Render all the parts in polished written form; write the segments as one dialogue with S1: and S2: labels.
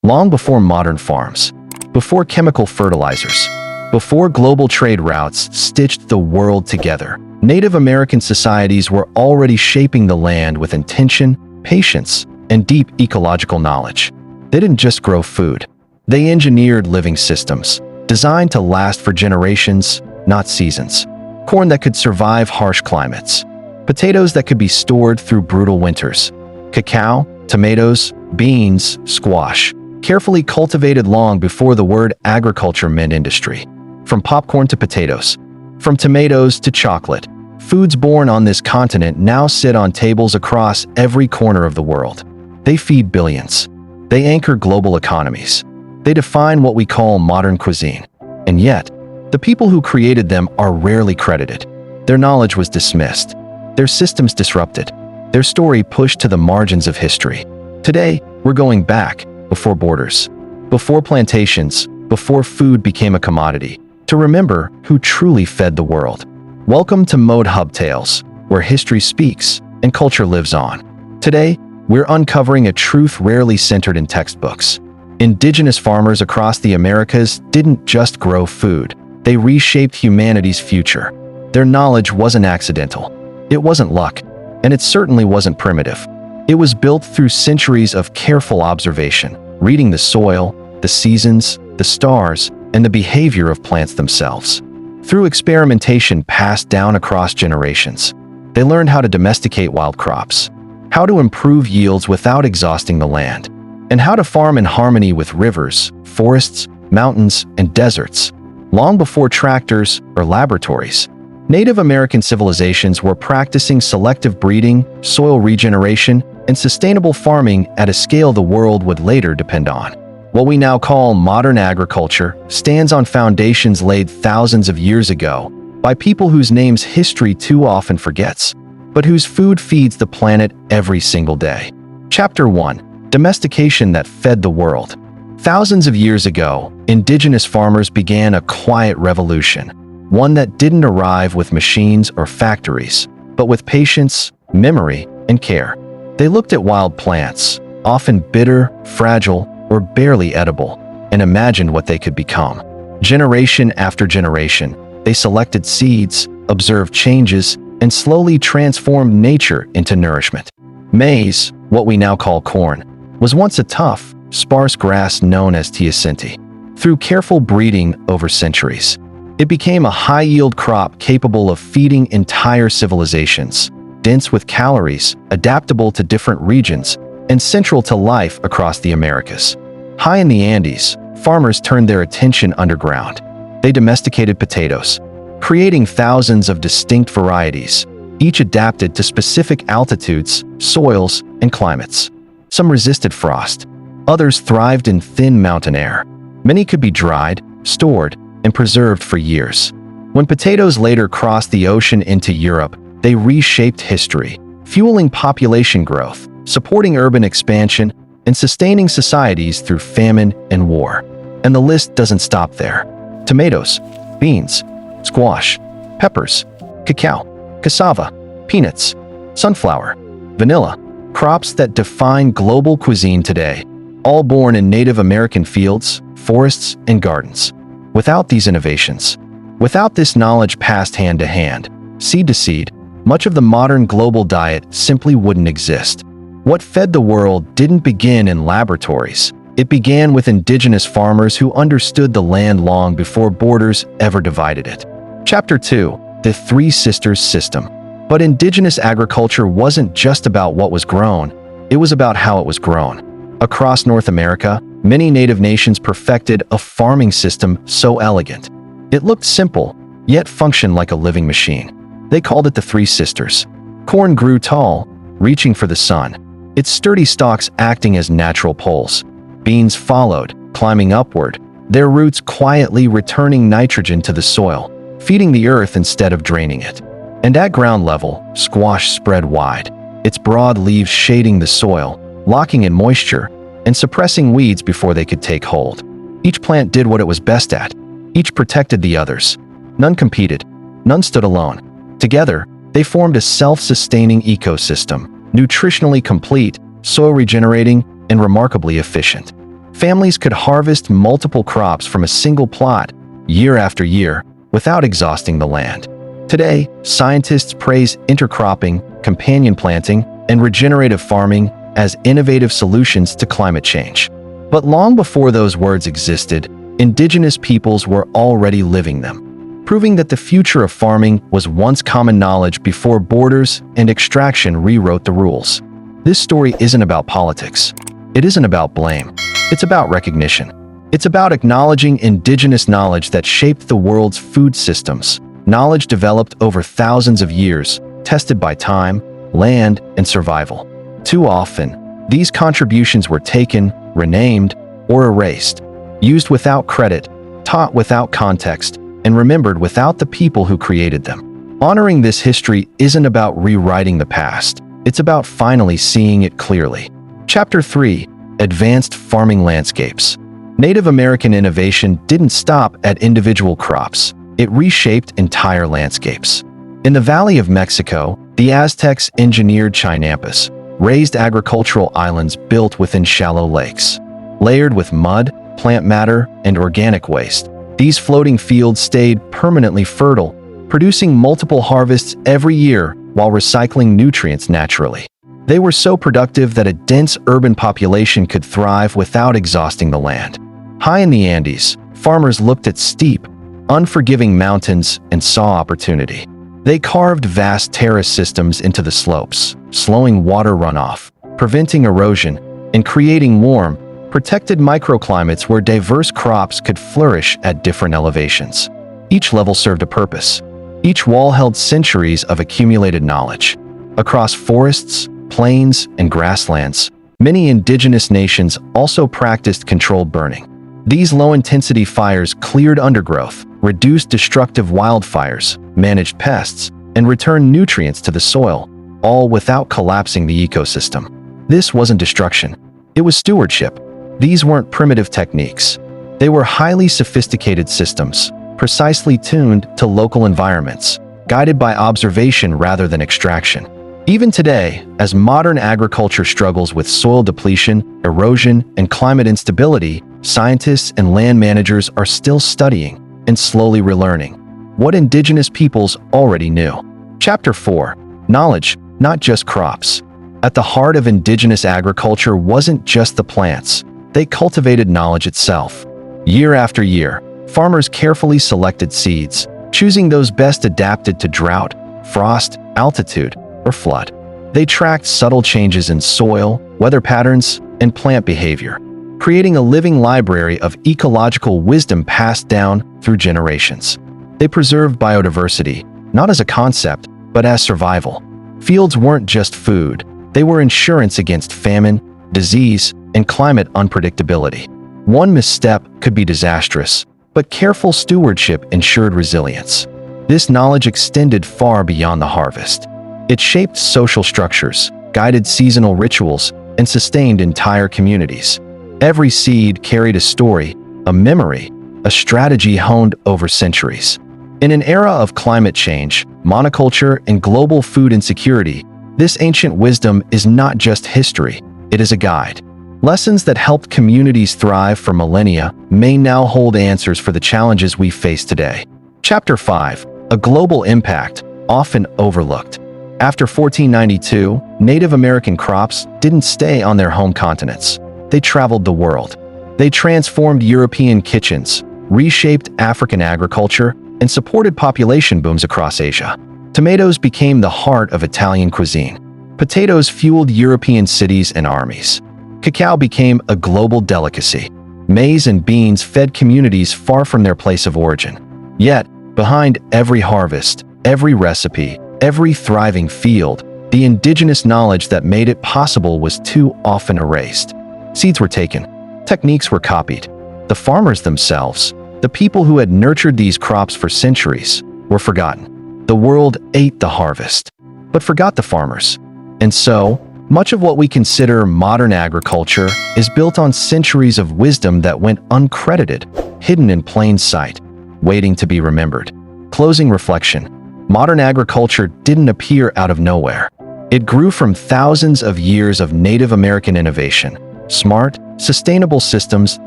S1: long before modern farms, before chemical fertilizers, before global trade routes stitched the world together. Native American societies were already shaping the land with intention, patience, and deep ecological knowledge. They didn't just grow food. They engineered living systems, designed to last for generations, not seasons. Corn that could survive harsh climates. Potatoes that could be stored through brutal winters. Cacao, tomatoes, beans, squash, carefully cultivated long before the word agriculture meant industry. From popcorn to potatoes, from tomatoes to chocolate, foods born on this continent now sit on tables across every corner of the world. They feed billions. They anchor global economies. They define what we call modern cuisine. And yet, the people who created them are rarely credited. Their knowledge was dismissed. Their systems disrupted. Their story pushed to the margins of history. Today, we're going back, before borders, before plantations, before food became a commodity, to remember who truly fed the world. Welcome to Mode Hub Tales, where history speaks and culture lives on. Today, we're uncovering a truth rarely centered in textbooks. Indigenous farmers across the Americas didn't just grow food. They reshaped humanity's future. Their knowledge wasn't accidental. It wasn't luck, and it certainly wasn't primitive. It was built through centuries of careful observation, reading the soil, the seasons, the stars, and the behavior of plants themselves. Through experimentation passed down across generations, they learned how to domesticate wild crops, how to improve yields without exhausting the land, and how to farm in harmony with rivers, forests, mountains, and deserts. Long before tractors or laboratories, Native American civilizations were practicing selective breeding, soil regeneration, and sustainable farming at a scale the world would later depend on. What we now call modern agriculture stands on foundations laid thousands of years ago by people whose names history too often forgets, but whose food feeds the planet every single day. Chapter 1: Domestication that fed the world. Thousands of years ago, indigenous farmers began a quiet revolution, one that didn't arrive with machines or factories, but with patience, memory, and care. They looked at wild plants, often bitter, fragile, or barely edible, and imagined what they could become. Generation after generation, they selected seeds, observed changes, and slowly transformed nature into nourishment. Maize, what we now call corn, was once a tough, sparse grass known as teosinte. Through careful breeding over centuries, it became a high-yield crop capable of feeding entire civilizations, dense with calories, adaptable to different regions, and central to life across the Americas. High in the Andes, farmers turned their attention underground. They domesticated potatoes, creating thousands of distinct varieties, each adapted to specific altitudes, soils, and climates. Some resisted frost. Others thrived in thin mountain air. Many could be dried, stored, and preserved for years. When potatoes later crossed the ocean into Europe, they reshaped history, fueling population growth, supporting urban expansion, and sustaining societies through famine and war. And the list doesn't stop there. Tomatoes, beans, squash, peppers, cacao, cassava, peanuts, sunflower, vanilla, crops that define global cuisine today, all born in Native American fields, forests, and gardens. Without these innovations, without this knowledge passed hand to hand, seed to seed, much of the modern global diet simply wouldn't exist. What fed the world didn't begin in laboratories. It began with indigenous farmers who understood the land long before borders ever divided it. Chapter 2: The Three Sisters System. But indigenous agriculture wasn't just about what was grown, it was about how it was grown. Across North America, many native nations perfected a farming system so elegant. It looked simple, yet functioned like a living machine. They called it the Three Sisters. Corn grew tall, reaching for the sun, its sturdy stalks acting as natural poles. Beans followed, climbing upward, their roots quietly returning nitrogen to the soil, feeding the earth instead of draining it. And at ground level, squash spread wide, its broad leaves shading the soil, locking in moisture, and suppressing weeds before they could take hold. Each plant did what it was best at. Each protected the others. None competed. None stood alone. Together, they formed a self-sustaining ecosystem, nutritionally complete, soil regenerating, and remarkably efficient. Families could harvest multiple crops from a single plot, year after year, without exhausting the land. Today, scientists praise intercropping, companion planting, and regenerative farming as innovative solutions to climate change. But long before those words existed, indigenous peoples were already living them, proving that the future of farming was once common knowledge before borders and extraction rewrote the rules. This story isn't about politics. It isn't about blame. It's about recognition. It's about acknowledging indigenous knowledge that shaped the world's food systems, knowledge developed over thousands of years, tested by time, land, and survival. Too often, these contributions were taken, renamed, or erased, used without credit, taught without context, and remembered without the people who created them. Honoring this history isn't about rewriting the past. It's about finally seeing it clearly. Chapter 3: Advanced Farming Landscapes. Native American innovation didn't stop at individual crops. It reshaped entire landscapes. In the Valley of Mexico, the Aztecs engineered chinampas, raised agricultural islands built within shallow lakes. Layered with mud, plant matter, and organic waste, these floating fields stayed permanently fertile, producing multiple harvests every year while recycling nutrients naturally. They were so productive that a dense urban population could thrive without exhausting the land. High in the Andes, farmers looked at steep, unforgiving mountains and saw opportunity. They carved vast terrace systems into the slopes, slowing water runoff, preventing erosion, and creating warm, protected microclimates where diverse crops could flourish at different elevations. Each level served a purpose. Each wall held centuries of accumulated knowledge. Across forests, plains, and grasslands, many indigenous nations also practiced controlled burning. These low-intensity fires cleared undergrowth, reduced destructive wildfires, managed pests, and returned nutrients to the soil, all without collapsing the ecosystem. This wasn't destruction. It was stewardship. These weren't primitive techniques. They were highly sophisticated systems, precisely tuned to local environments, guided by observation rather than extraction. Even today, as modern agriculture struggles with soil depletion, erosion, and climate instability, scientists and land managers are still studying and slowly relearning what indigenous peoples already knew. Chapter 4: Knowledge, not just crops. At the heart of indigenous agriculture wasn't just the plants. They cultivated knowledge itself. Year after year, farmers carefully selected seeds, choosing those best adapted to drought, frost, altitude, or flood. They tracked subtle changes in soil, weather patterns, and plant behavior, creating a living library of ecological wisdom passed down through generations. They preserved biodiversity, not as a concept, but as survival. Fields weren't just food. They were insurance against famine, disease, and climate unpredictability. One misstep could be disastrous, but careful stewardship ensured resilience. This knowledge extended far beyond the harvest. It shaped social structures, guided seasonal rituals, and sustained entire communities. Every seed carried a story, a memory, a strategy honed over centuries. In an era of climate change, monoculture, and global food insecurity, this ancient wisdom is not just history, it is a guide. Lessons that helped communities thrive for millennia may now hold answers for the challenges we face today. Chapter 5: A Global Impact, Often Overlooked. After 1492, Native American crops didn't stay on their home continents. They traveled the world. They transformed European kitchens, reshaped African agriculture, and supported population booms across Asia. Tomatoes became the heart of Italian cuisine. Potatoes fueled European cities and armies. Cacao became a global delicacy. Maize and beans fed communities far from their place of origin. Yet, behind every harvest, every recipe, every thriving field, the indigenous knowledge that made it possible was too often erased. Seeds were taken. Techniques were copied. The farmers themselves, the people who had nurtured these crops for centuries, were forgotten. The world ate the harvest, but forgot the farmers. And so, much of what we consider modern agriculture is built on centuries of wisdom that went uncredited, hidden in plain sight, waiting to be remembered. Closing reflection. Modern agriculture didn't appear out of nowhere. It grew from thousands of years of Native American innovation, smart, sustainable systems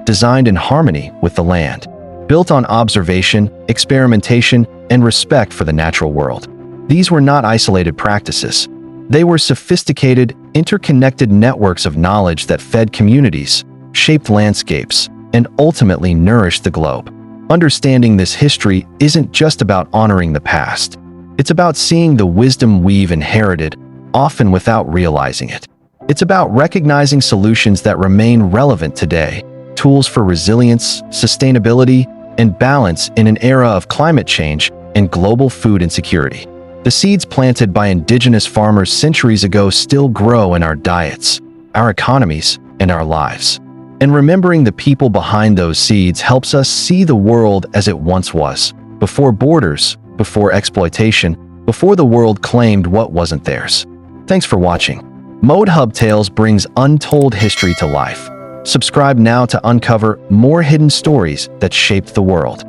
S1: designed in harmony with the land, built on observation, experimentation, and respect for the natural world. These were not isolated practices. They were sophisticated, interconnected networks of knowledge that fed communities, shaped landscapes, and ultimately nourished the globe. Understanding this history isn't just about honoring the past. It's about seeing the wisdom we've inherited, often without realizing it. It's about recognizing solutions that remain relevant today, tools for resilience, sustainability, and balance in an era of climate change and global food insecurity. The seeds planted by indigenous farmers centuries ago still grow in our diets, our economies, and our lives. And remembering the people behind those seeds helps us see the world as it once was, before borders, before exploitation, before the world claimed what wasn't theirs. Thanks for watching. Mode Hub Tales brings untold history to life. Subscribe now to uncover more hidden stories that shaped the world.